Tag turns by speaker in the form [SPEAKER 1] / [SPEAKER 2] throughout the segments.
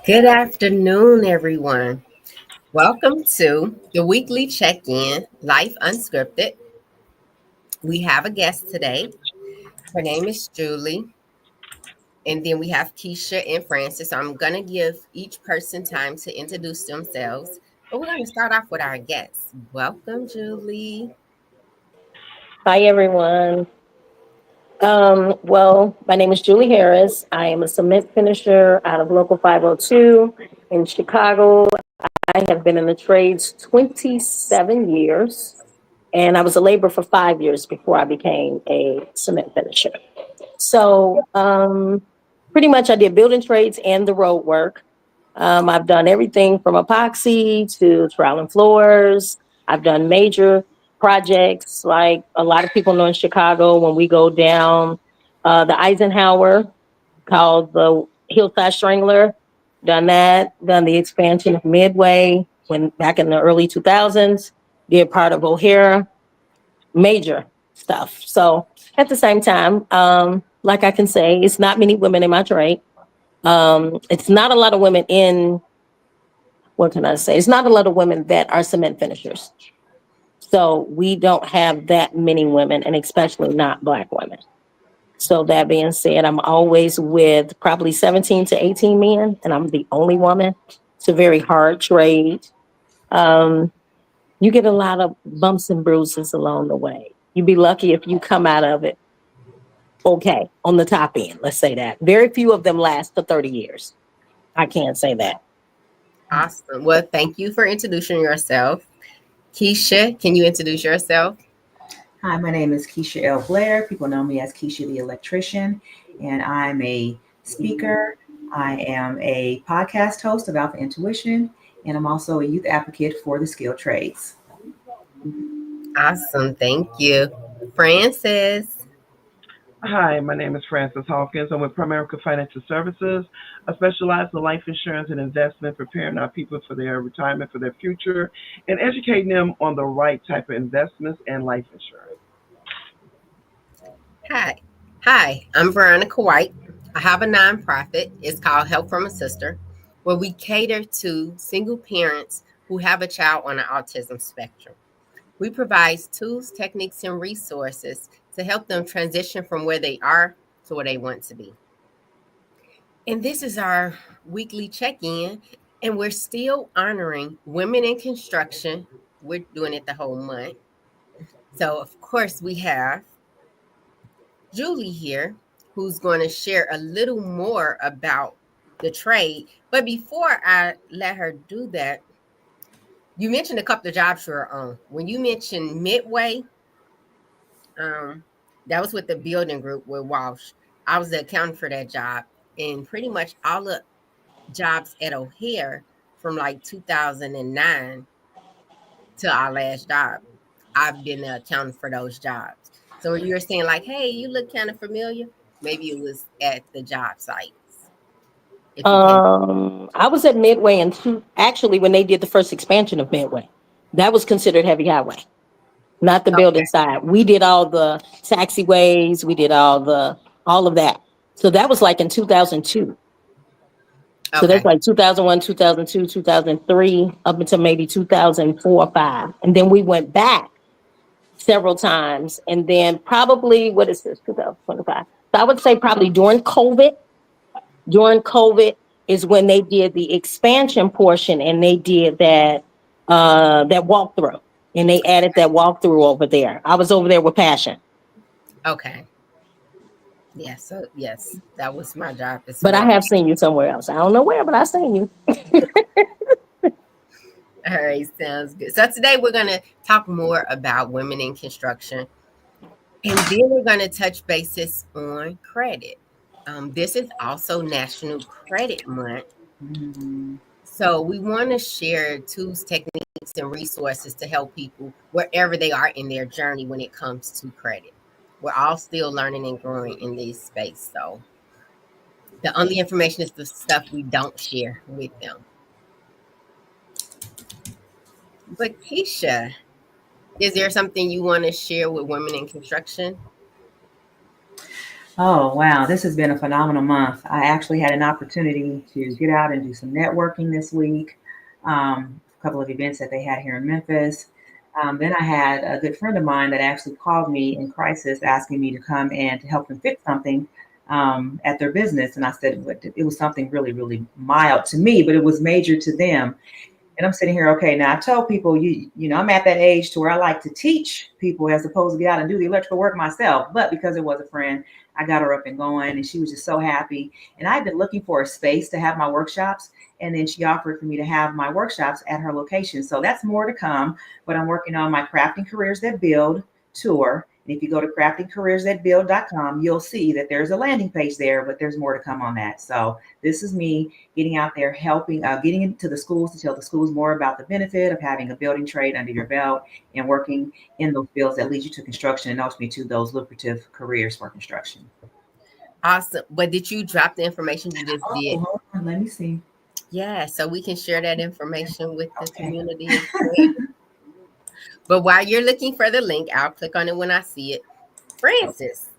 [SPEAKER 1] Good afternoon, everyone. Welcome to the weekly check in, Life Unscripted. We have a guest today. Her name is Julie. And then we have Keisha and Francis. So I'm going to give each person time to introduce themselves. But we're going to start off with our guests. Welcome, Julie.
[SPEAKER 2] Hi, everyone. My name is Julie Harris. I am a cement finisher out of Local 502 in Chicago. I have been in the trades 27 years, and I was a laborer for 5 years before I became a cement finisher. So, pretty much I did building trades and the road work. I've done everything from epoxy to troweling floors. I've done major projects like a lot of people know in Chicago when we go down the Eisenhower called the Hillside Strangler. Done that. Done the expansion of Midway when back in the early 2000s. Did part of O'Hara. Major stuff. So at the same time, like I can say, it's not many women in my trade. It's not a lot of women in, what can I say? It's not a lot of women that are cement finishers. So we don't have that many women, and especially not Black women. So that being said, I'm always with probably 17 to 18 men, and I'm the only woman. It's a very hard trade. Um, you get a lot of bumps and bruises along the way. You'd be lucky if you come out of it okay on the top end. Let's say that. Very few of them last for 30 years. I can't say that.
[SPEAKER 1] Awesome. Well, thank you for introducing yourself. Keisha, can you introduce yourself?
[SPEAKER 3] Hi, my name is Keisha L. Blair. People know me as Keisha the Electrician, and I'm a speaker. I am a podcast host of Alpha Intuition, and I'm also a youth advocate for the skilled trades.
[SPEAKER 1] Awesome. Thank you. Francis.
[SPEAKER 4] Hi, my name is Francis Hawkins. I'm with Primerica Financial Services. I specialize in life insurance and investment, preparing our people for their retirement, for their future, and educating them on the right type of investments and life insurance.
[SPEAKER 1] Hi. Hi, I'm Veronica White. I have a nonprofit. It's called Help from a Sister, where we cater to single parents who have a child on the autism spectrum. We provide tools, techniques, and resources to help them transition from where they are to where they want to be. And this is our weekly check in, and we're still honoring women in construction. We're doing it the whole month. So, of course, we have Julie here, who's going to share a little more about the trade. But before I let her do that, you mentioned a couple of jobs you're on. When you mentioned Midway, um, that was with the building group with Walsh. I was the accountant for that job, and pretty much all the jobs at O'Hare from like 2009 to our last job. I've been the accountant for those jobs. So when you're saying like, hey, you look kind of familiar, maybe it was at the job sites. If you can.
[SPEAKER 2] I was at Midway and actually when they did the first expansion of Midway, that was considered heavy highway, not the building
[SPEAKER 1] Okay.
[SPEAKER 2] side. We did all the taxiways, we did all of that. So that was like in 2002. So that's
[SPEAKER 1] Okay.
[SPEAKER 2] like 2001, 2002, 2003, up until maybe 2004 or 5. And then we went back several times. And then probably, what is this, 2025? So I would say probably during COVID is when they did the expansion portion and they did that walkthrough and they added that walkthrough over there. I was over there with passion,
[SPEAKER 1] Okay. Yes. So yes, that was my job as
[SPEAKER 2] but I
[SPEAKER 1] well.
[SPEAKER 2] have seen you somewhere else. I don't know where, but I seen you.
[SPEAKER 1] All right, sounds good. So today we're going to talk more about women in construction, and then we're going to touch bases on credit. This is also National Credit Month.
[SPEAKER 3] Mhm.
[SPEAKER 1] So we want to share tools, techniques, and resources to help people wherever they are in their journey when it comes to credit. We're all still learning and growing in this space. So the only information is the stuff we don't share with them. But Keisha, is there something you want to share with women in construction?
[SPEAKER 3] Oh, wow. This has been a phenomenal month. I actually had an opportunity to get out and do some networking this week, a couple of events that they had here in Memphis. Then I had a good friend of mine that actually called me in crisis asking me to come and to help them fix something at their business. And I said it was something really, really mild to me, but it was major to them. And I'm sitting here, okay, now I tell people, I'm at that age to where I like to teach people as opposed to get out and do the electrical work myself. But because it was a friend, I got her up and going, and she was just so happy. And I've been looking for a space to have my workshops. And then she offered for me to have my workshops at her location. So that's more to come. But I'm working on my Crafting Careers That Build tour. And if you go to craftingcareersthatbuild.com, you'll see that there's a landing page there, but there's more to come on that. So this is me getting out there, helping, getting into the schools to tell the schools more about the benefit of having a building trade under your belt and working in those fields that lead you to construction and ultimately to those lucrative careers for construction.
[SPEAKER 1] Awesome. But did you drop the information you just
[SPEAKER 3] Oh,
[SPEAKER 1] did?
[SPEAKER 3] hold on, let me see.
[SPEAKER 1] Yeah, so we can share that information with the
[SPEAKER 3] Okay.
[SPEAKER 1] community as well. But while you're looking for the link, I'll click on it when I see it. Francis,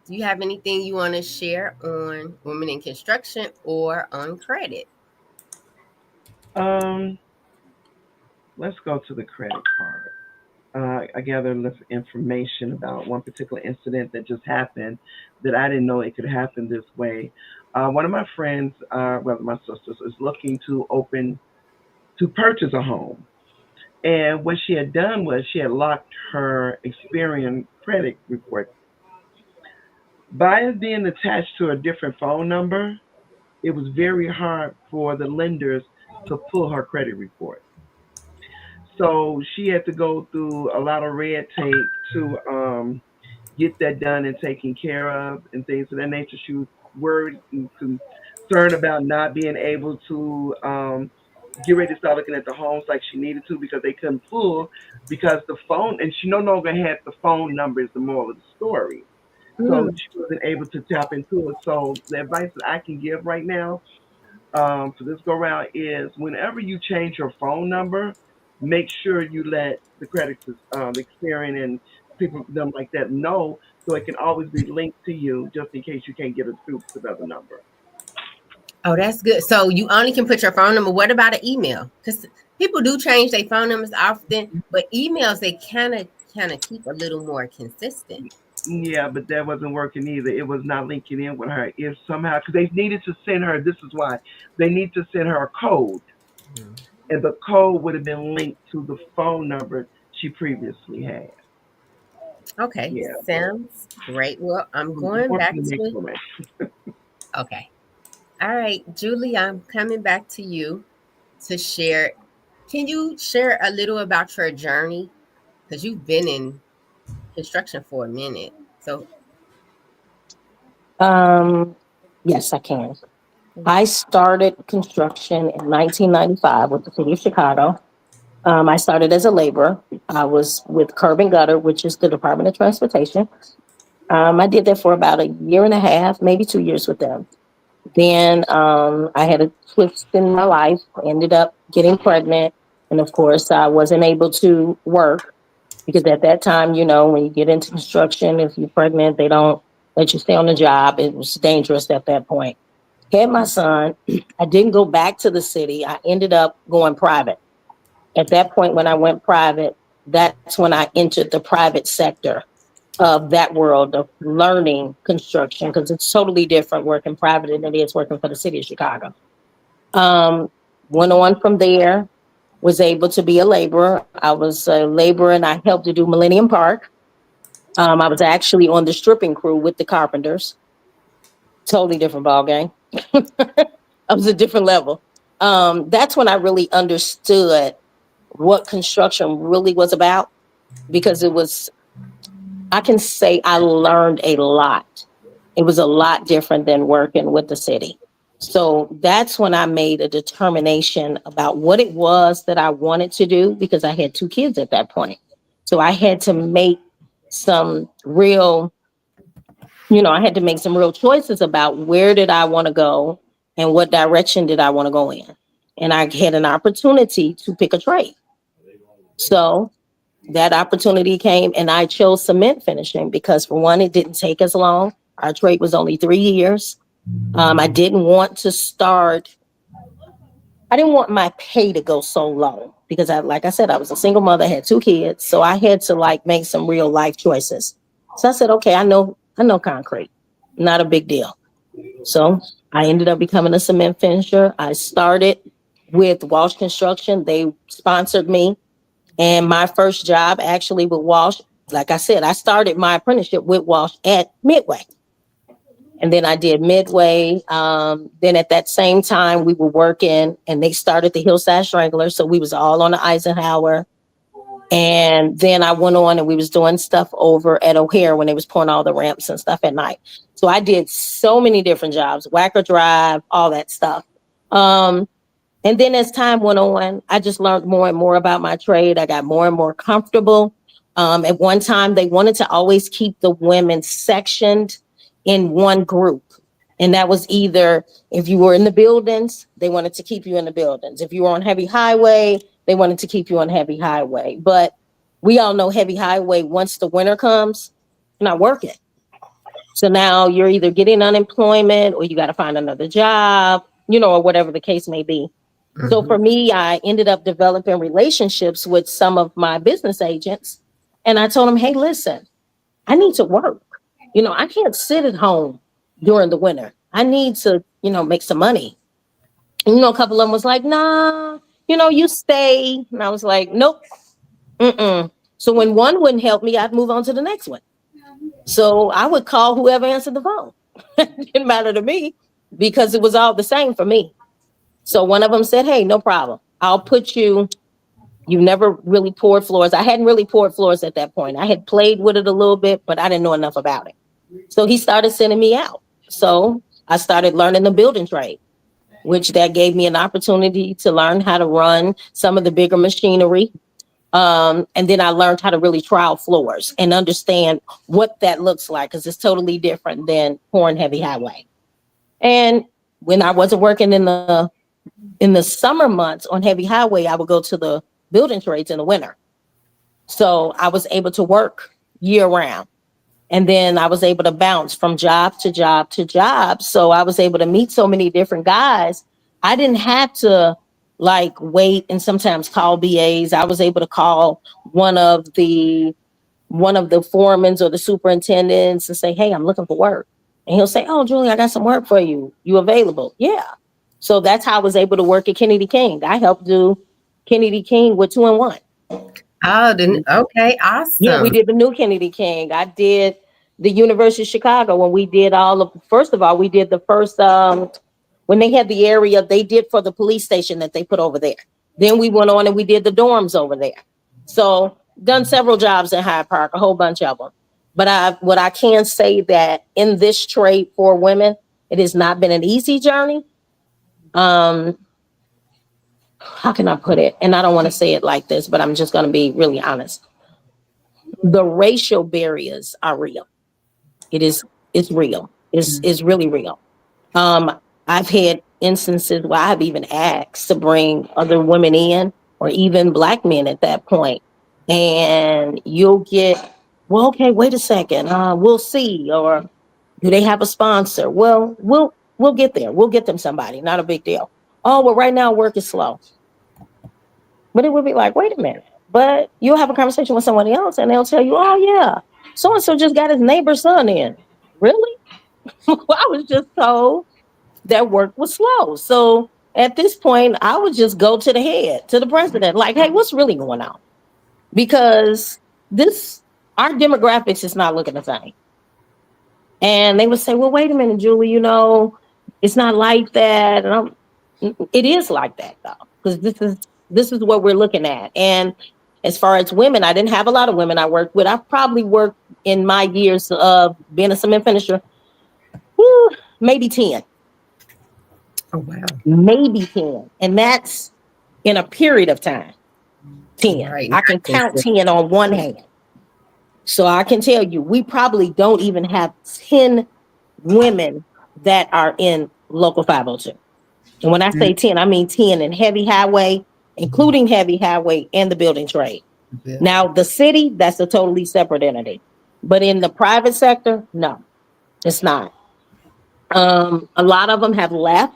[SPEAKER 1] do you have anything you want to share on women in construction or on credit?
[SPEAKER 4] Um, let's go to the credit part. I gathered enough information about one particular incident that just happened that I didn't know it could happen this way. One of my friends, well, my sisters, is looking to purchase a home. And what she had done was she had locked her Experian credit report. By it being attached to a different phone number, it was very hard for the lenders to pull her credit report. So she had to go through a lot of red tape to get that done and taken care of and things of that nature. She was worried and concerned about not being able to get ready to start looking at the homes like she needed to because they couldn't pull because the phone, and she no longer had the phone numbers, the moral of the story. So
[SPEAKER 1] Mm.
[SPEAKER 4] she wasn't able to tap into it. So the advice that I can give right now for this go round is whenever you change your phone number, make sure you let the credit the Experian and people them like that know so it can always be linked to you just in case you can't get it through to the other number.
[SPEAKER 1] Oh, that's good. So you only can put your phone number. What about an email? Because people do change their phone numbers often, but emails they kind of keep a little more consistent.
[SPEAKER 4] Yeah, but that wasn't working either. It was not linking in with her. If somehow, because they needed to send her, this is why they need to send her a code,
[SPEAKER 1] Mhm.
[SPEAKER 4] and the code would have been linked to the phone number she previously had.
[SPEAKER 1] Okay,
[SPEAKER 4] Yeah,
[SPEAKER 1] sounds great. Well, I'm going
[SPEAKER 4] more for
[SPEAKER 1] back
[SPEAKER 4] the next
[SPEAKER 1] to
[SPEAKER 4] woman.
[SPEAKER 1] okay. All right, Julie, I'm coming back to you to share. Can you share a little about your journey? Because you've been in construction for a minute. So,
[SPEAKER 2] Um, yes, I can. I started construction in 1995 with the city of Chicago. I started as a laborer. I was with Curb and Gutter, which is the Department of Transportation. I did that for about a year and a half, maybe 2 years with them. Then I had a twist in my life, ended up getting pregnant. And of course, I wasn't able to work because at that time, when you get into construction, if you're pregnant, they don't let you stay on the job. It was dangerous at that point. Had my son. I didn't go back to the city. I ended up going private. At that point, when I went private, that's when I entered the private sector of that world of learning construction because it's totally different working private than it is working for the city of Chicago. Um, Went on from there, was able to be a laborer. I was a laborer and I helped to do Millennium Park. I was actually on the stripping crew with the carpenters. Totally different ball game. I was a different level. That's when I really understood what construction really was about because it was, I can say I learned a lot. It was a lot different than working with the city. So that's when I made a determination about what it was that I wanted to do because I had two kids at that point. So I had to make some real, I had to make some real choices about where did I want to go and what direction did I want to go in. And I had an opportunity to pick a trade. So that opportunity came, and I chose cement finishing because, for one, it didn't take as long. Our trade was only 3 years. I didn't want to start. I didn't want my pay to go so low because, like I said, I was a single mother, had 2 kids, so I had to like make some real life choices. So I said, okay, I know concrete, not a big deal. So I ended up becoming a cement finisher. I started with Walsh Construction. They sponsored me. And my first job actually with Walsh, like I said, I started my apprenticeship with Walsh at Midway. And then I did Midway. Then at that same time, we were working and they started the Hillside Strangler. So we was all on the Eisenhower. And then I went on and we was doing stuff over at O'Hare when they was pouring all the ramps and stuff at night. So I did so many different jobs, Whacker Drive, all that stuff. And then as time went on, I just learned more and more about my trade. I got more and more comfortable. At one time, they wanted to always keep the women sectioned in one group. And that was either if you were in the buildings, they wanted to keep you in the buildings. If you were on heavy highway, they wanted to keep you on heavy highway. But we all know heavy highway, once the winter comes, you're not working. So now you're either getting unemployment or you got to find another job, or whatever the case may be. So for me, I ended up developing relationships with some of my business agents. And I told them, hey, listen, I need to work. I can't sit at home during the winter. I need to, make some money. And, a couple of them was like, nah, you stay. And I was like, nope. Mm-mm. So when one wouldn't help me, I'd move on to the next one. So I would call whoever answered the phone. It didn't matter to me because it was all the same for me. So one of them said, hey, no problem. I'll put you never really poured floors. I hadn't really poured floors at that point. I had played with it a little bit, but I didn't know enough about it. So he started sending me out. So I started learning the building trade, which that gave me an opportunity to learn how to run some of the bigger machinery. And then I learned how to really trial floors and understand what that looks like, because it's totally different than pouring heavy highway. And when I wasn't working in the summer months on heavy highway, I would go to the building trades in the winter. So I was able to work year round. And then I was able to bounce from job to job to job. So I was able to meet so many different guys. I didn't have to wait and sometimes call BAs. I was able to call one of the foremans or the superintendents and say, hey, I'm looking for work. And he'll say, oh, Julie, I got some work for you. You available? Yeah. So that's how I was able to work at Kennedy King. I helped do Kennedy King with 2-in-1.
[SPEAKER 1] Oh, okay, awesome.
[SPEAKER 2] Yeah, we did the new Kennedy King. I did the University of Chicago when we did first of all, we did the first, when they had the area they did for the police station that they put over there. Then we went on and we did the dorms over there. So done several jobs in Hyde Park, a whole bunch of them. But what I can say that in this trade for women, it has not been an easy journey. How can I put it? And I don't want to say it like this, but I'm just going to be really honest. The racial barriers are real. It's real. It's really real. I've had instances where I've even asked to bring other women in, or even Black men at that point. And you'll get, well, okay, wait a second. We'll see. Or do they have a sponsor? Well, we'll get there. We'll get them somebody. Not a big deal. Oh, well, right now work is slow. But it would be like, wait a minute. But you'll have a conversation with somebody else and they'll tell you, oh, yeah, so-and-so just got his neighbor's son in. Really? I was just told that work was slow. So at this point, I would just go to the head, to the president, like, hey, what's really going on? Because our demographics is not looking the same. And they would say, well, wait a minute, Julie, it's not like that. And it is like that, though, because this is what we're looking at. And as far as women, I didn't have a lot of women I worked with. I probably worked in my years of being a cement finisher, maybe 10.
[SPEAKER 1] Oh, wow.
[SPEAKER 2] Maybe 10. And that's in a period of time. 10. Right. I can count 10 on one hand. So I can tell you, we probably don't even have 10 women that are in Local 502. And when I say 10, I mean 10 in heavy highway, including heavy highway and the building trade.
[SPEAKER 1] Yeah.
[SPEAKER 2] Now, the city, that's a totally separate entity. But in the private sector, no, it's not. A lot of them have left.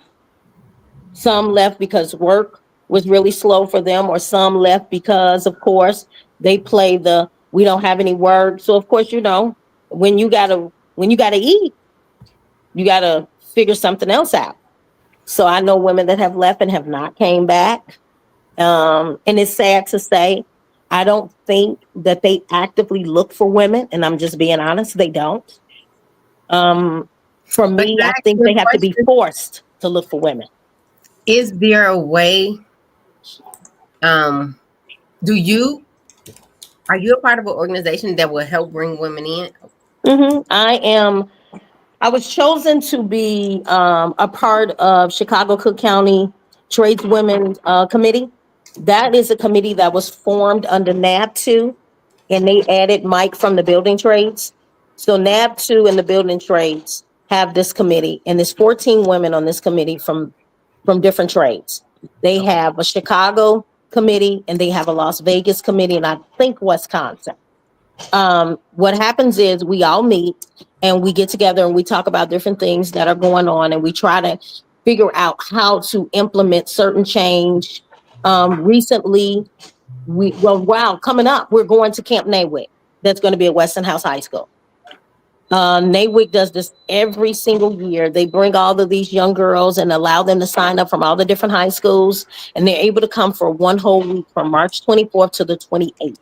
[SPEAKER 2] Some left because work was really slow for them, or some left because, of course, they play the we don't have any work. So, of course, when you gotta eat, you gotta figure something else out. So I know women that have left and have not came back. And it's sad to say, I don't think that they actively look for women, and I'm just being honest, they don't. Um, for
[SPEAKER 1] But
[SPEAKER 2] me,
[SPEAKER 1] can I
[SPEAKER 2] I
[SPEAKER 1] ask
[SPEAKER 2] think
[SPEAKER 1] you
[SPEAKER 2] they
[SPEAKER 1] a
[SPEAKER 2] have to be
[SPEAKER 1] question?
[SPEAKER 2] forced to look for women.
[SPEAKER 1] Is there a way? Um, do you are you a part of an organization that will help bring women in?
[SPEAKER 2] I am. I was chosen to be a part of Chicago Cook County Tradeswomen Committee. That is a committee that was formed under NAB 2, and they added Mike from the building trades. So NAB 2 and the building trades have this committee, and there's 14 women on this committee from different trades. They
[SPEAKER 1] Okay.
[SPEAKER 2] have a Chicago committee, and they have a Las Vegas committee, and I think Wisconsin. What happens is we all meet and we get together and we talk about different things that are going on, and we try to figure out how to implement certain change. Recently, coming up, we're going to Camp Naywick. That's going to be at Weston House High School. Naywick does this every single year. They bring all of these young girls and allow them to sign up from all the different high schools, and they're able to come for one whole week from March 24th to the 28th,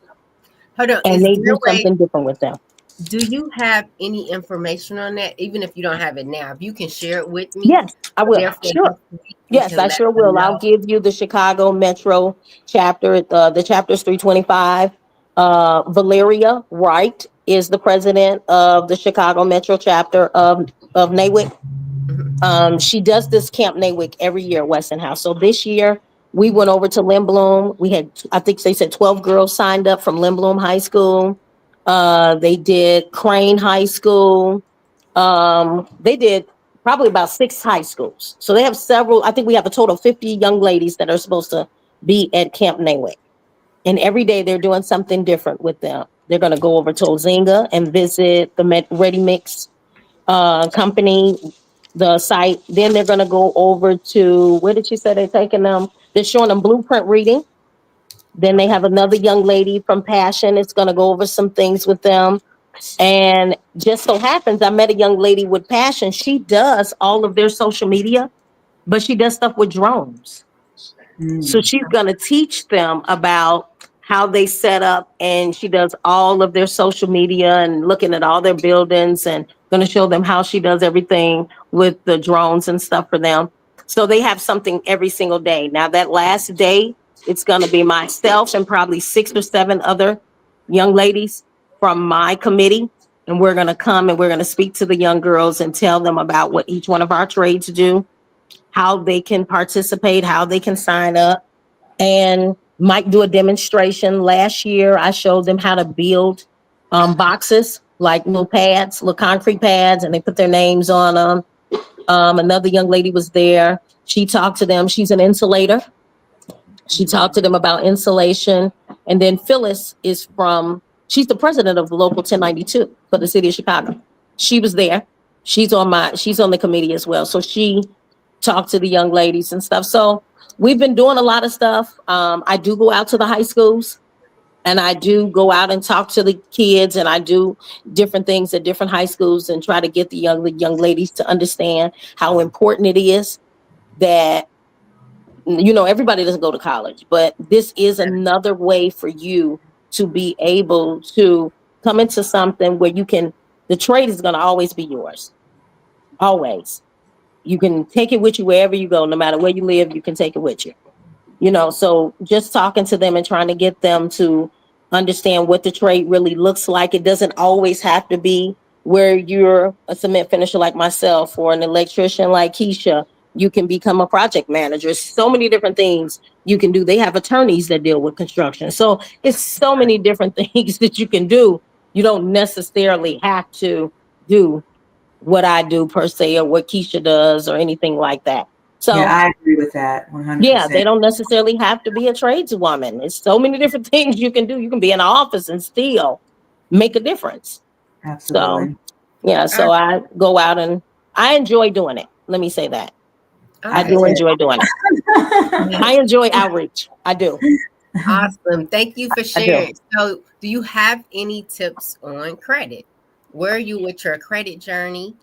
[SPEAKER 1] Hold on.
[SPEAKER 2] and
[SPEAKER 1] Is
[SPEAKER 2] they
[SPEAKER 1] there
[SPEAKER 2] do
[SPEAKER 1] a way?
[SPEAKER 2] something different with them.
[SPEAKER 1] Do you have any information on that? Even if you don't have it now, if you can share it with me,
[SPEAKER 2] Yes, I will.
[SPEAKER 1] therefore
[SPEAKER 2] Sure.
[SPEAKER 1] next week we
[SPEAKER 2] Yes,
[SPEAKER 1] can
[SPEAKER 2] I
[SPEAKER 1] let
[SPEAKER 2] sure
[SPEAKER 1] them
[SPEAKER 2] will. I'll
[SPEAKER 1] know.
[SPEAKER 2] give you the Chicago Metro chapter. The chapter's 325. Valeria Wright is the president of the Chicago Metro chapter of NAWIC.
[SPEAKER 1] Mhm.
[SPEAKER 2] She does this Camp Naywick every year at Weston House. So this year we went over to Lindblom. We had, I think they said 12 girls signed up from Lindblom High School. They did Crane High School. They did probably about 6 high schools. So they have several. I think we have a total of 50 young ladies that are supposed to be at Camp Naywick. And every day they're doing something different with them. They're going to go over to Ozinga and visit the Ready Mix company, the site. Then they're going to go over to, where did she say they're taking them? They're showing them blueprint reading. Then they
[SPEAKER 1] Okay.
[SPEAKER 2] have another young lady from Passion. It's going to go over some things with them. And just so happens, I met a young lady with Passion. She does all of their social media, but she does stuff with drones. So
[SPEAKER 3] Mm.
[SPEAKER 2] she's going to teach them about how they set up, and she does all of their social media and looking at all their buildings, and going to show them how she does everything with the drones and stuff for them. So they have something every single day. Now that last day, it's going to be myself and probably 6 or 7 other young ladies from my committee. And we're going to come and we're going to speak to the young girls and tell them about what each one of our trades do, how they can participate, how they can sign up, and might do a demonstration. Last year, I showed them how to build boxes, like little pads, little concrete pads, and they put their names on them. Another young lady was there. She talked to them. She's an insulator. She talked to them about insulation. And then Phyllis she's the president of the local 1092 for the city of Chicago. She was there. She's on the committee as well. So she talked to the young ladies and stuff. So we've been doing a lot of stuff. I do go out to the high schools, and I do go out and talk to the kids, and I do different things at different high schools and try to get the young ladies to understand how important it is that, everybody doesn't go to college, but this is another way for you to be able to come into something where the trade is going to always be yours. Always. You can take it with you wherever you go, no matter where you live, you can take it with you. So just talking to them and trying to get them to understand what the trade really looks like. It doesn't always have to be where you're a cement finisher like myself or an electrician like Keisha. You can become a project manager. So many different things you can do. They have attorneys that deal with construction. So it's so many different things that you can do. You don't necessarily have to do what I do per se, or what Keisha does, or anything like that. So
[SPEAKER 3] Yeah, I agree with that
[SPEAKER 2] yeah,
[SPEAKER 3] 100%.
[SPEAKER 2] they don't necessarily have to be a tradeswoman. There's so many different things you can do. You can be in an office and still make a difference. So
[SPEAKER 3] Absolutely.
[SPEAKER 2] yeah,
[SPEAKER 1] Uh,
[SPEAKER 2] so I go out and I enjoy doing it. Let me say that. I
[SPEAKER 1] okay.
[SPEAKER 2] do enjoy doing it. I enjoy outreach. I do.
[SPEAKER 1] Awesome. Thank you for
[SPEAKER 2] I do.
[SPEAKER 1] sharing. So, do you have any tips on credit? Where are you with your credit journey?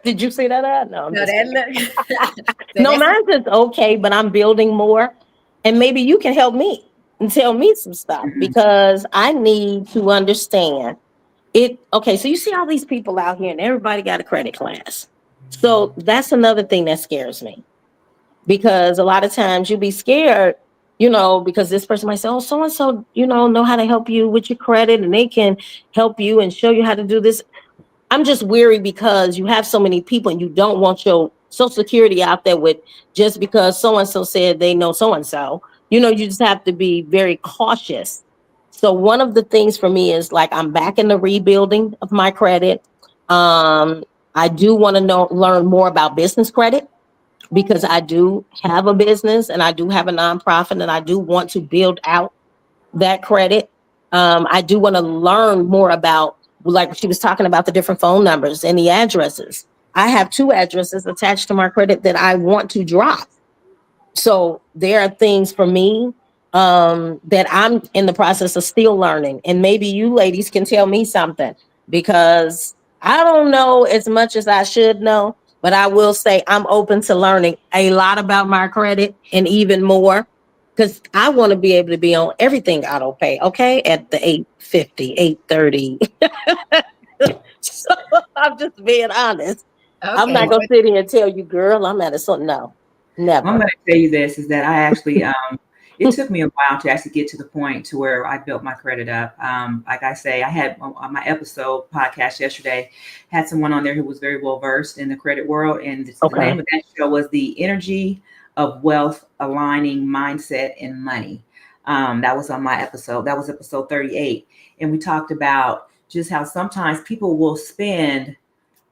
[SPEAKER 2] Did you see that ad? No, I'm
[SPEAKER 1] So
[SPEAKER 2] just
[SPEAKER 1] that
[SPEAKER 2] kidding.
[SPEAKER 1] look, so
[SPEAKER 2] No,
[SPEAKER 1] that's
[SPEAKER 2] mine's is okay, but I'm building more. And maybe you can help me and tell me some stuff
[SPEAKER 3] Mhm.
[SPEAKER 2] because I need to understand it. Okay, so you see all these people out here and everybody got a credit class. So that's another thing that scares me because a lot of times you be scared, because this person might say, oh, so and so, know how to help you with your credit and they can help you and show you how to do this. I'm just weary because you have so many people and you don't want your social security out there with just because so and so said they know so and so. You just have to be very cautious. So one of the things for me is like I'm back in the rebuilding of my credit. Um, I do want to learn more about business credit because I do have a business and I do have a nonprofit and I do want to build out that credit. I do want to learn more about, like she was talking about, the different phone numbers and the addresses. I have 2 addresses attached to my credit that I want to drop. So there are things for me that I'm in the process of still learning. And maybe you ladies can tell me something because I don't know as much as I should know, but I will say I'm open to learning a lot about my credit and even more because I want to be able to be on everything auto pay, okay, at the 850, 830. So I'm just being honest. I'm
[SPEAKER 1] okay.
[SPEAKER 2] not going to sit here and tell you, girl, I'm at a something. No,
[SPEAKER 3] Well, I'm
[SPEAKER 2] never.
[SPEAKER 3] going to tell you this is that I actually, it took me a while to actually get to the point to where I built my credit up. Like I say, I had on my episode podcast yesterday, had someone on there who was very well versed in the credit world. And the
[SPEAKER 2] Okay.
[SPEAKER 3] name of that show was The Energy of Wealth Aligning Mindset and Money. That was on my episode. That was episode 38. And we talked about just how sometimes people will spend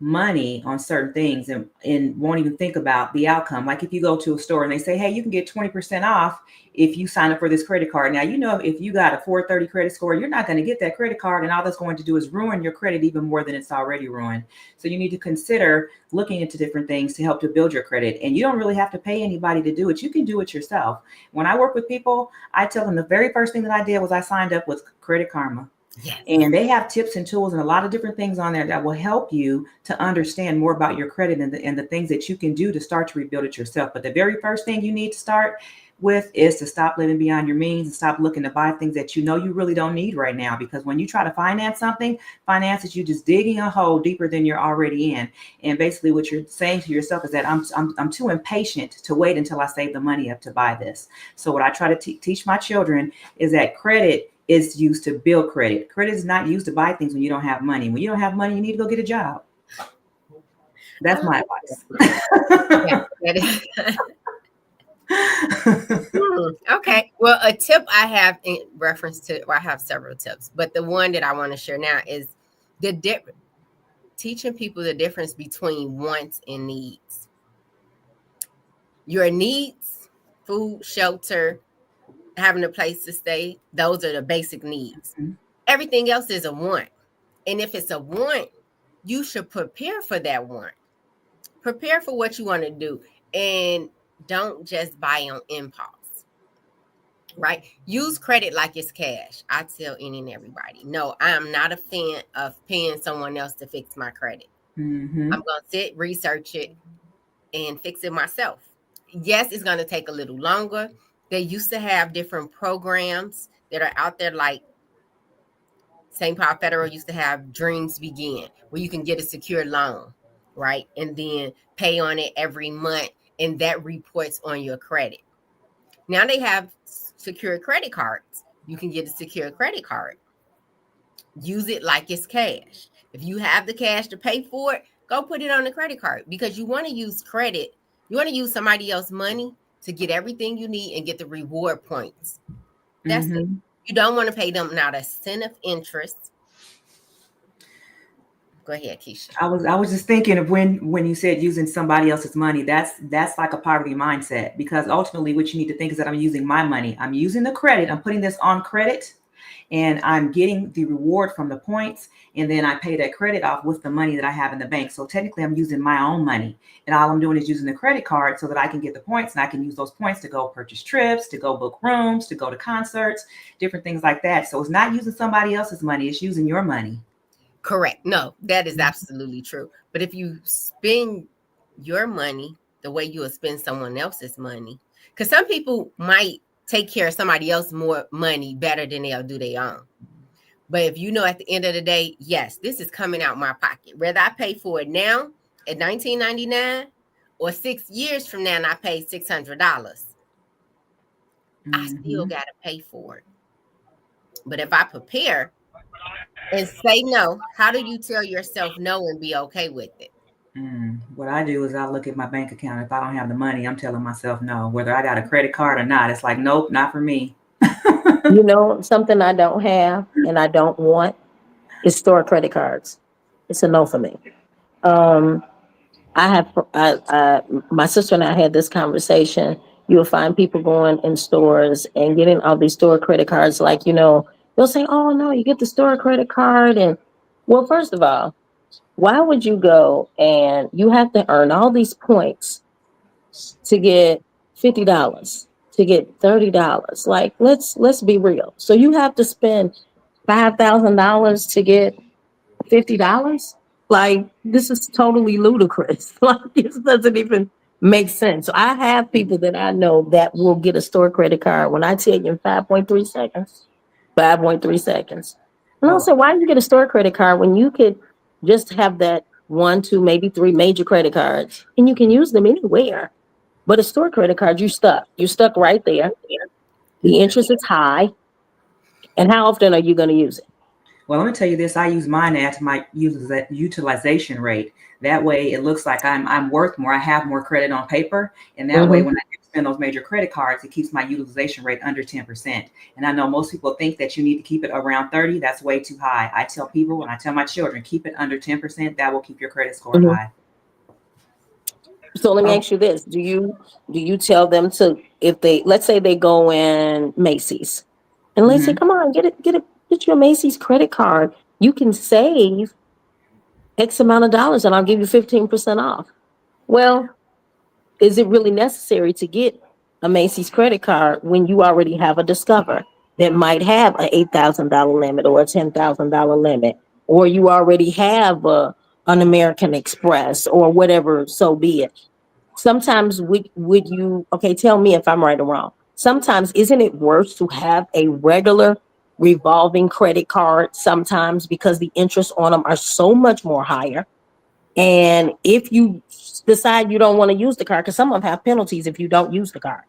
[SPEAKER 3] money on certain things and won't even think about the outcome. Like if you go to a store and they say, hey, you can get 20% off if you sign up for this credit card. Now, if you got a 430 credit score, you're not going to get that credit card. And all that's going to do is ruin your credit even more than it's already ruined. So you need to consider looking into different things to help to build your credit. And you don't really have to pay anybody to do it. You can do it yourself. When I work with people, I tell them the very first thing that I did was I signed up with Credit Karma.
[SPEAKER 1] Yes.
[SPEAKER 3] And they have tips and tools and a lot of different things on there that will help you to understand more about your credit and the things that you can do to start to rebuild it yourself. But the very first thing you need to start with is to stop living beyond your means and stop looking to buy things that you really don't need right now. Because when you try to finance something, finance is you just digging a hole deeper than you're already in. And basically what you're saying to yourself is that I'm too impatient to wait until I save the money up to buy this. So what I try to teach my children is that credit is used to build credit. Credit is not used to buy things when you don't have money. When you don't have money, you need to go get a job.
[SPEAKER 1] I
[SPEAKER 3] That's
[SPEAKER 1] like
[SPEAKER 3] my
[SPEAKER 1] that.
[SPEAKER 3] advice.
[SPEAKER 1] That is. Okay. Well, a tip I have in reference to, well, I have several tips, but the one that I want to share now is the teaching people the difference between wants and needs. Your needs, food, shelter, having a place to stay, those are the basic needs. Everything else is a want. And if it's a want, you should prepare for that want. Prepare for what you want to do and don't just buy on impulse, right? Use credit like it's cash. I tell any and everybody, no, I am not a fan of paying someone else to fix my credit.
[SPEAKER 3] Mm-hmm.
[SPEAKER 1] I'm going to sit, research it, and fix it myself. Yes, it's going to take a little longer. They used to have different programs that are out there, like St. Paul Federal used to have Dreams Begin, where you can get a secure loan, right? And then pay on it every month, and that reports on your credit. Now they have secure credit cards. You can get a secure credit card. Use it like it's cash. If you have the cash to pay for it, go put it on the credit card because you want to use credit. You want to use somebody else's money to get everything you need and get the reward points. That's it.
[SPEAKER 3] Mm-hmm.
[SPEAKER 1] You don't want to pay them not a cent of interest. Go ahead, Keisha.
[SPEAKER 3] I was just thinking of when you said using somebody else's money, that's like a poverty mindset, because ultimately what you need to think is that I'm using my money. I'm using the credit. I'm putting this on credit, and I'm getting the reward from the points, and then I pay that credit off with the money that I have in the bank. So technically I'm using my own money, and all I'm doing is using the credit card so that I can get the points, and I can use those points to go purchase trips, to go book rooms, to go to concerts, different things like that. So it's not using somebody else's money, it's using your money.
[SPEAKER 1] Correct. No, that is absolutely true. But if you spend your money the way you would spend someone else's money, because some people might take care of somebody else more money better than they'll do their own. But if you know at the end of the day, yes, this is coming out my pocket, whether I pay for it now at 19.99 or 6 years from now and I pay $600, I still
[SPEAKER 3] Mm-hmm.
[SPEAKER 1] got to pay for it. But if I prepare and say no, how do you tell yourself no and be okay with it?
[SPEAKER 3] What I do is I look at my bank account. If I don't have the money, I'm telling myself no, whether I got a credit card or not. It's like, nope, not for me.
[SPEAKER 2] You know, something I don't have and I don't want is store credit cards. It's a no for me. Um, I have, my sister and I had this conversation. You'll find people going in stores and getting all these store credit cards. Like, they'll say, oh, no, you get the store credit card. And, well, first of all, why would you go and you have to earn all these points to get $50, to get $30? Like, let's be real. So you have to spend $5,000 to get $50. Like, this is totally ludicrous. Like, this doesn't even make sense. So I have people that I know that will get a store credit card when I tell you in 5.3 seconds. 5.3 seconds. And I'll
[SPEAKER 3] Oh,
[SPEAKER 2] say, why do you get a store credit card when you could just have that one, two, maybe three major credit cards and you can use them anywhere? But a store credit card, you stuck. You're stuck right there. The interest is high. And how often are you going to use it?
[SPEAKER 3] well, let me tell you this. I use mine as my utilization rate. That way, it looks like I'm worth more. I have more credit on paper, and that way,
[SPEAKER 2] Mm-hmm.
[SPEAKER 3] when I do spend those major credit cards, it keeps my utilization rate under 10%. And I know most people think that you need to keep it around 30. That's way too high. I tell people, and I tell my children, keep it under 10%. That will keep your credit score
[SPEAKER 2] Mm-hmm.
[SPEAKER 3] high.
[SPEAKER 2] So let me
[SPEAKER 3] Oh,
[SPEAKER 2] ask you this: do you tell them to, if they, let's say they go in Macy's and they say,
[SPEAKER 3] hmm
[SPEAKER 2] "Come on, get your Macy's credit card. You can save X amount of dollars, and I'll give you 15% off." Well, is it really necessary to get a Macy's credit card when you already have a Discover that might have a $8,000 limit or a $10,000 limit, or you already have an American Express or whatever? So be it. Sometimes would you, okay, tell me if I'm right or wrong. Sometimes isn't it worse to have a regular revolving credit card sometimes because the interest on them are so much more higher? And if you decide you don't want to use the card, because some of them have penalties if you don't use the card.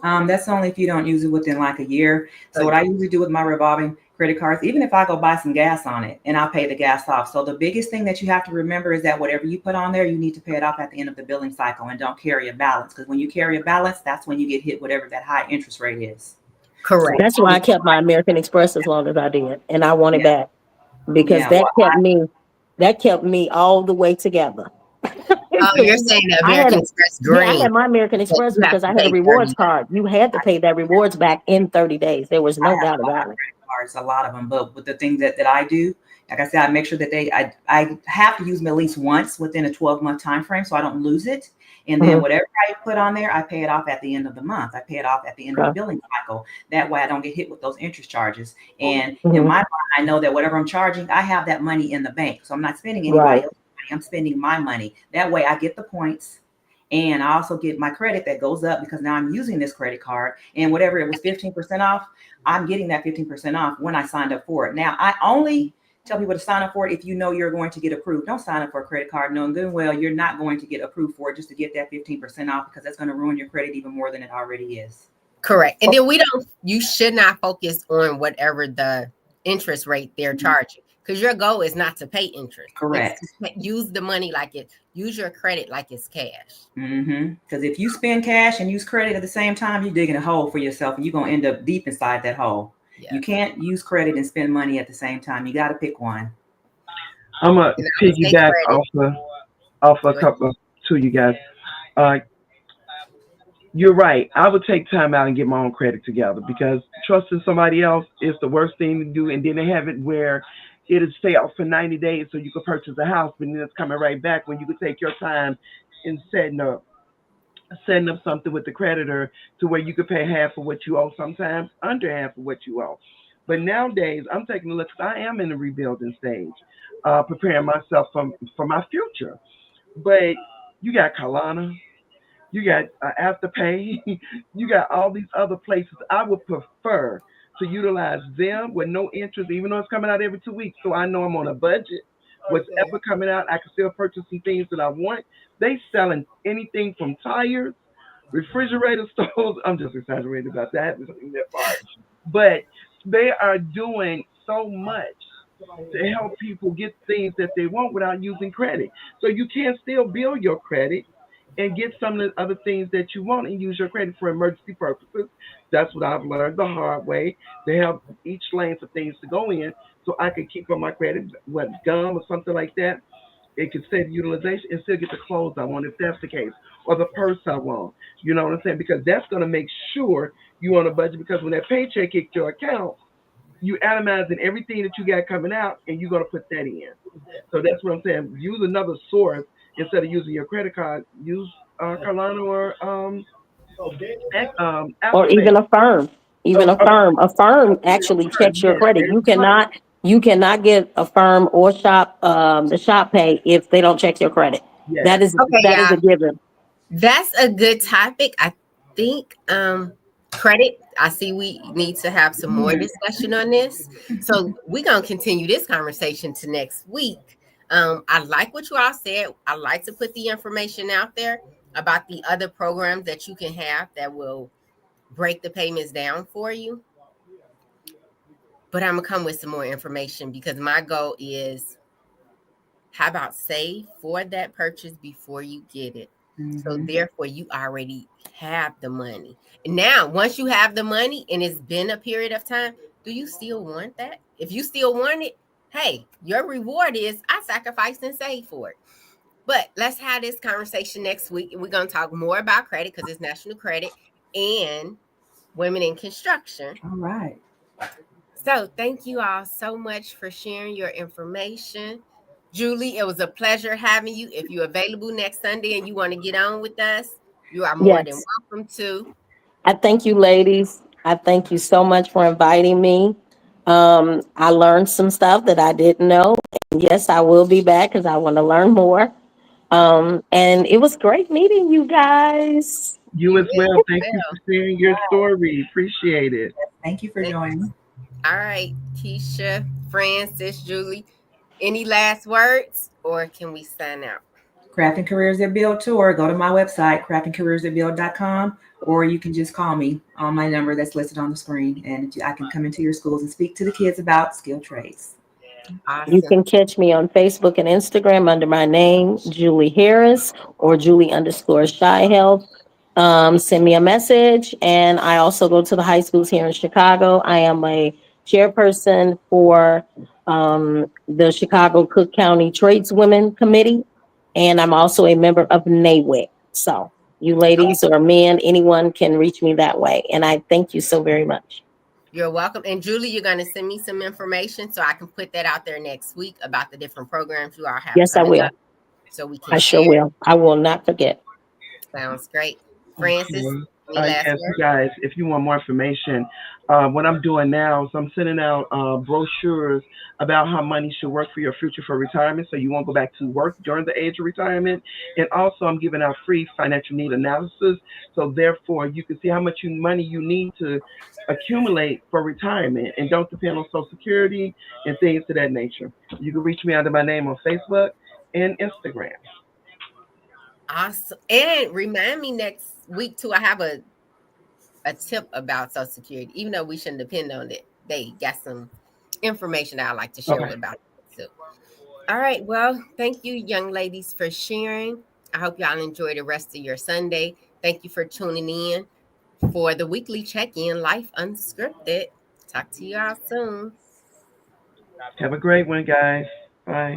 [SPEAKER 3] That's only if you don't use it within like a year. So what I usually do with my revolving credit cards, even if I go buy some gas on it and I'll pay the gas off. So the biggest thing that you have to remember is that whatever you put on there, you need to pay it off at the end of the billing cycle, and don't carry a balance. Because when you carry a balance, that's when you get hit whatever that high interest rate is. So
[SPEAKER 1] Correct.
[SPEAKER 2] That's why I kept my American Express as long as I did, and I want it
[SPEAKER 3] yeah,
[SPEAKER 2] back because
[SPEAKER 3] yeah. Well,
[SPEAKER 2] that kept me all the way together.
[SPEAKER 1] Oh, you're saying the
[SPEAKER 2] I had
[SPEAKER 1] American
[SPEAKER 2] a
[SPEAKER 1] Express
[SPEAKER 2] Yeah, I
[SPEAKER 1] Green,
[SPEAKER 2] had my American
[SPEAKER 1] but
[SPEAKER 2] Express
[SPEAKER 1] you have
[SPEAKER 2] because
[SPEAKER 1] to
[SPEAKER 2] I had a
[SPEAKER 1] pay
[SPEAKER 2] rewards
[SPEAKER 1] 30.
[SPEAKER 2] card. You had to pay that rewards back in 30 days. There was
[SPEAKER 3] I
[SPEAKER 2] no
[SPEAKER 3] have
[SPEAKER 2] doubt
[SPEAKER 3] a lot
[SPEAKER 2] about
[SPEAKER 3] of
[SPEAKER 2] it.
[SPEAKER 3] credit cards, a lot of them. But with the things that I do, like I said, I make sure that I have to use them at least once within a 12-month time frame so I don't lose it. And then
[SPEAKER 2] Mhm.
[SPEAKER 3] whatever I put on there, I pay it off at the end of the month. I pay it off at the end of the
[SPEAKER 2] Okay.
[SPEAKER 3] billing cycle. That way I don't get hit with those interest charges. And in my
[SPEAKER 2] Mhm.
[SPEAKER 3] mind, I know that whatever I'm charging, I have that money in the bank. So I'm not spending anybody
[SPEAKER 2] Right.
[SPEAKER 3] else's money. I'm spending my money. That way I get the points. And I also get my credit that goes up because now I'm using this credit card. And whatever it was 15% off, I'm getting that 15% off when I signed up for it. Now, I only tell people to sign up for it if you know you're going to get approved. Don't sign up for a credit card knowing good and well you're not going to get approved for it just to get that 15% off, because that's going to ruin your credit even more than it already is.
[SPEAKER 1] Correct. And then you should not focus on whatever the interest rate they're
[SPEAKER 3] Mhm.
[SPEAKER 1] charging, because your goal is not to pay interest. It's to
[SPEAKER 3] Correct.
[SPEAKER 1] use the money use your credit like it's cash.
[SPEAKER 3] Because if you spend cash and use credit at the same time, you're digging a hole for yourself and you're going to end up deep inside that hole.
[SPEAKER 1] Yeah.
[SPEAKER 3] You can't use credit and spend money at the same time. You got to pick one.
[SPEAKER 4] I'm gonna
[SPEAKER 1] And I would say
[SPEAKER 4] piggyback
[SPEAKER 1] credit.
[SPEAKER 4] off a
[SPEAKER 1] Go ahead.
[SPEAKER 4] couple to you guys. Uh, you're right. I would take time out and get my own credit together because trusting somebody else is the worst thing to do. And then they have it where it'll stay out for 90 days so you can purchase a house, but then it's coming right back when you could take your time in setting up something with the creditor to where you could pay half of what you owe, sometimes under half of what you owe. But nowadays, I'm taking a look. 'Cause I am in the rebuilding stage, preparing myself for my future. But you got Kalana, you got Afterpay. You got all these other places. I would prefer to utilize them with no interest, even though it's coming out every 2 weeks. So I know I'm on a budget. Whatever coming out, I can still purchase some things that I want. They selling anything from tires, refrigerator stoves. I'm just exaggerating about that. I haven't seen that part, but they are doing so much to help people get things that they want without using credit. So you can still build your credit and get some of the other things that you want and use your credit for emergency purposes. That's what I've learned the hard way. They have each lane for things to go in so I can keep on my credit, what, gum or something like that. It can save utilization and still get the clothes I want if that's the case, or the purse I want. You know what I'm saying? Because that's going to make sure you're on a budget because when that paycheck hits your account, you atomizing everything that you got coming out and you're going to put that in. So that's what I'm saying. Use another source instead of using your credit card. Use Carlano or
[SPEAKER 2] Or
[SPEAKER 4] Afterpay.
[SPEAKER 2] even a firm. Even
[SPEAKER 4] Oh,
[SPEAKER 2] a firm. A firm actually checks your
[SPEAKER 4] yes,
[SPEAKER 2] credit.
[SPEAKER 4] there's a firm.
[SPEAKER 2] You cannot get a firm or shop the shop pay if they don't check your credit.
[SPEAKER 4] Yes.
[SPEAKER 1] Okay,
[SPEAKER 2] That is
[SPEAKER 1] y'all.
[SPEAKER 2] a given.
[SPEAKER 1] That's a good topic. I think credit. I see we need to have some more discussion on this. So we're gonna continue this conversation to next week. I like what you all said. I like to put the information out there about the other programs that you can have that will break the payments down for you. But I'm gonna come with some more information because my goal is how about save for that purchase before you get it? So
[SPEAKER 3] Mm-hmm.
[SPEAKER 1] therefore you already have the money. And now once you have the money and it's been a period of time, do you still want that? If you still want it, hey, your reward is I sacrificed and saved for it. But let's have this conversation next week and we're gonna talk more about credit because it's national credit and women in construction.
[SPEAKER 3] All right.
[SPEAKER 1] So thank you all so much for sharing your information. Julie, it was a pleasure having you. If you're available next Sunday and you want to get on with us, you are more than
[SPEAKER 2] Yes.
[SPEAKER 1] welcome to.
[SPEAKER 2] I thank you, ladies. I thank you so much for inviting me. I learned some stuff that I didn't know. And yes, I will be back because I want to learn more. And it was great meeting you guys.
[SPEAKER 4] You as
[SPEAKER 1] You
[SPEAKER 4] well.
[SPEAKER 1] as
[SPEAKER 4] Thank you for
[SPEAKER 1] well.
[SPEAKER 4] sharing your story. Appreciate it.
[SPEAKER 3] Thank you for
[SPEAKER 1] Thanks.
[SPEAKER 3] joining.
[SPEAKER 1] All right, Keisha, Francis, Julie, any last words or can we sign out?
[SPEAKER 3] Crafting Careers That Build tour. Go to my website, craftingcareersthatbuild.com, or you can just call me on my number that's listed on the screen, and I can come into your schools and speak to the kids about skilled trades.
[SPEAKER 2] You
[SPEAKER 1] Awesome.
[SPEAKER 2] can catch me on Facebook and Instagram under my name, Julie Harris, or Julie_Shy Health. Send me a message. And I also go to the high schools here in Chicago. I am a chairperson for the Chicago Cook County Tradeswomen Committee. And I'm also a member of NAWIC. So you ladies or men, anyone can reach me that way. And I thank you so very much.
[SPEAKER 1] You're welcome. And Julie, you're going to send me some information so I can put that out there next week about the different programs you all have
[SPEAKER 2] Yes, I
[SPEAKER 1] coming up
[SPEAKER 2] will.
[SPEAKER 1] so we can
[SPEAKER 2] I sure
[SPEAKER 1] share.
[SPEAKER 2] will. I will not forget.
[SPEAKER 1] Sounds great. Francis,
[SPEAKER 4] Okay.
[SPEAKER 1] any last
[SPEAKER 4] Yes, you
[SPEAKER 1] word?
[SPEAKER 4] guys, if you want more information, what I'm doing now is I'm sending out brochures about how money should work for your future for retirement so you won't go back to work during the age of retirement. And also, I'm giving out free financial need analysis. So, therefore, you can see how much money you need to accumulate for retirement and don't depend on Social Security and things of that nature. You can reach me under my name on Facebook and Instagram.
[SPEAKER 1] Awesome. And remind me next week too. I have a tip about Social Security, even though we shouldn't depend on it. They got some information that I like to share
[SPEAKER 4] Okay.
[SPEAKER 1] with about it too. All right. Well, thank you, young ladies, for sharing. I hope y'all enjoy the rest of your Sunday. Thank you for tuning in for the weekly check-in, Life Unscripted. Talk to y'all soon.
[SPEAKER 4] Have a great one, guys. Bye.